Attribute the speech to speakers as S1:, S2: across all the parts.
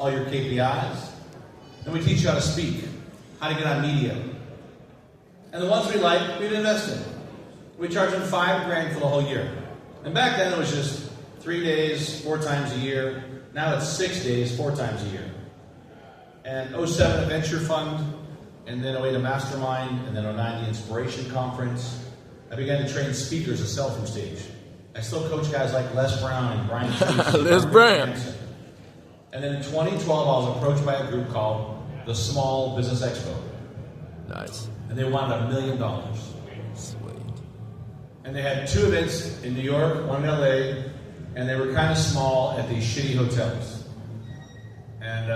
S1: all your KPIs. Then we teach you how to speak, how to get on media. And the ones we like, we'd invest in. We charge them $5,000 for the whole year. And back then it was just 3 days, 4 times a year. Now it's 6 days, 4 times a year. And 07 a venture fund, and then 08 a mastermind, and then 09 the inspiration conference. I began to train speakers to sell from stage. I still coach guys like Les Brown and Brian Tracy.
S2: Les Brown.
S1: And then in 2012, I was approached by a group called the Small Business Expo.
S2: Nice.
S1: And they wanted $1 million.
S2: Sweet.
S1: And they had 2 events in New York, 1 in LA, and they were kind of small at these shitty hotels. And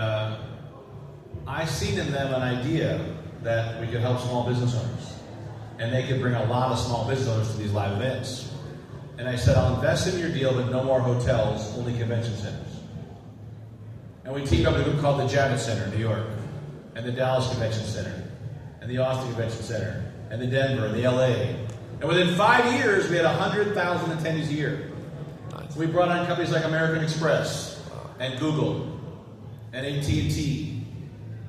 S1: I seen in them an idea that we could help small business owners. And they could bring a lot of small business owners to these live events. And I said, I'll invest in your deal, but no more hotels, only convention centers. And we teamed up with a group called the Javits Center in New York, and the Dallas Convention Center, and the Austin Convention Center, and the Denver, and the LA. And within 5 years, we had 100,000 attendees a year.
S2: Nice.
S1: We brought on companies like American Express, and Google, and AT&T.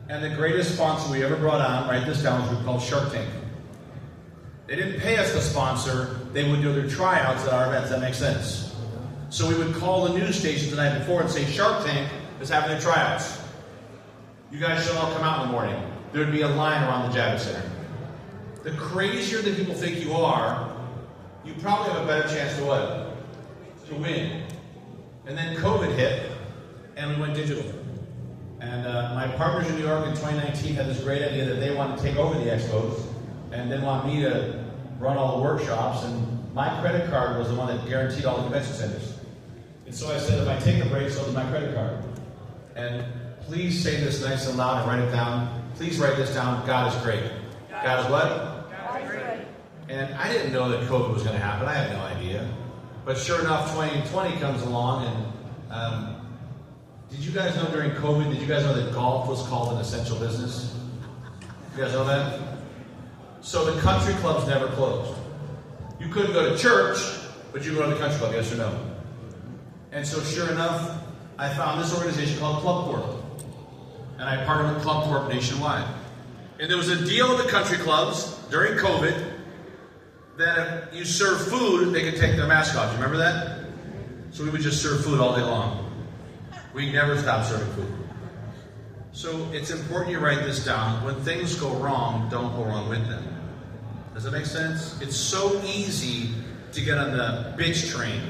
S1: And the greatest sponsor we ever brought on, write this down, was a group called Shark Tank. They didn't pay us to sponsor, they would do their tryouts at our events. That makes sense. So we would call the news station the night before and say, Shark Tank is having their tryouts. You guys should all come out in the morning. There would be a line around the Javits Center. The crazier that people think you are, you probably have a better chance to what? To win. And then COVID hit, and we went digital. And my partners in New York in 2019 had this great idea that they wanted to take over the expos and then want me to run all the workshops, and my credit card was the one that guaranteed all the convention centers. And so I said, if I take a break, so does my credit card. And please say this nice and loud and write it down. Please write this down. God is great. God is what?
S3: God is great.
S1: And I didn't know that COVID was going to happen. I had no idea. But sure enough, 2020 comes along, and did you guys know during COVID, did you guys know that golf was called an essential business? You guys know that? So the country clubs never closed. You couldn't go to church, but you could go to the country club, yes or no? And so sure enough, I found this organization called Club Corp. And I partnered with Club Corp nationwide. And there was a deal with the country clubs during COVID that if you serve food, they could take their mask off. You remember that? So we would just serve food all day long. We never stopped serving food. So it's important you write this down. When things go wrong, don't go wrong with them. Does that make sense? It's so easy to get on the bitch train.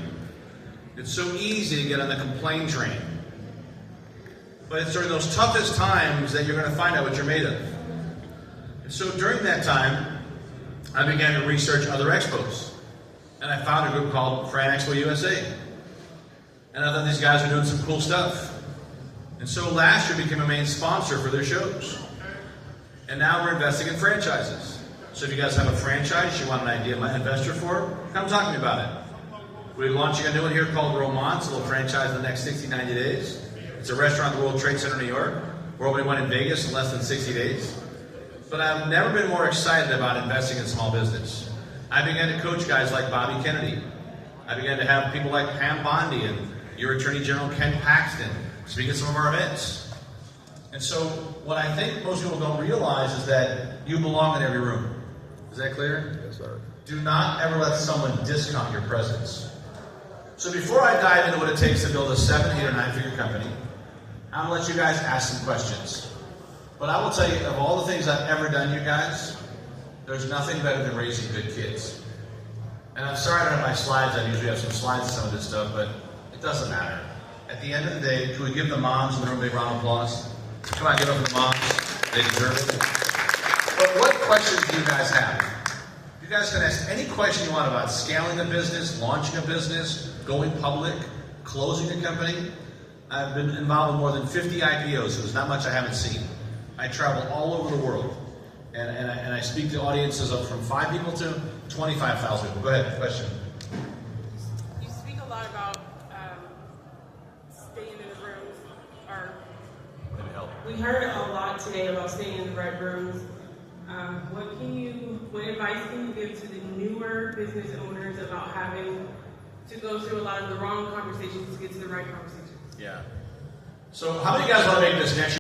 S1: It's so easy to get on the complain train. But it's during those toughest times that you're going to find out what you're made of. And so during that time, I began to research other expos. And I found a group called Fran Expo USA. And I thought these guys were doing some cool stuff. And so last year became a main sponsor for their shows. And now we're investing in franchises. So if you guys have a franchise you want an idea of my investor for, come talk to me about it. We're launching a new one here called Romance. It'll franchise in the next 60, 90 days. It's a restaurant at the World Trade Center, New York. We're opening one in Vegas in less than 60 days. But I've never been more excited about investing in small business. I began to coach guys like Bobby Kennedy. I began to have people like Pam Bondi and your Attorney General Ken Paxton speak at some of our events. And so what I think most people don't realize is that you belong in every room. Is that clear?
S2: Yes, sir.
S1: Do not ever let someone discount your presence. So before I dive into what it takes to build a 7, 8, or 9-figure company, I'm going to let you guys ask some questions. But I will tell you, of all the things I've ever done, you guys, there's nothing better than raising good kids. And I'm sorry I don't have my slides. I usually have some slides of some of this stuff, but it doesn't matter. At the end of the day, can we give the moms in the room a big round of applause? Come on, give it for the moms. They deserve it. But what questions do you guys have? You guys can ask any question you want about scaling a business, launching a business, going public, closing a company. I've been involved in more than 50 IPOs, so there's not much I haven't seen. I travel all over the world, and I speak to audiences of from 5 people to 25,000 people. Go ahead, question.
S3: You speak a lot about staying in the rooms. Or we heard a lot today about staying in the right rooms. What advice can you give to the newer business owners about having to go through a lot of the wrong conversations to get to the right conversations?
S1: Yeah. So how many guys want to make this next year?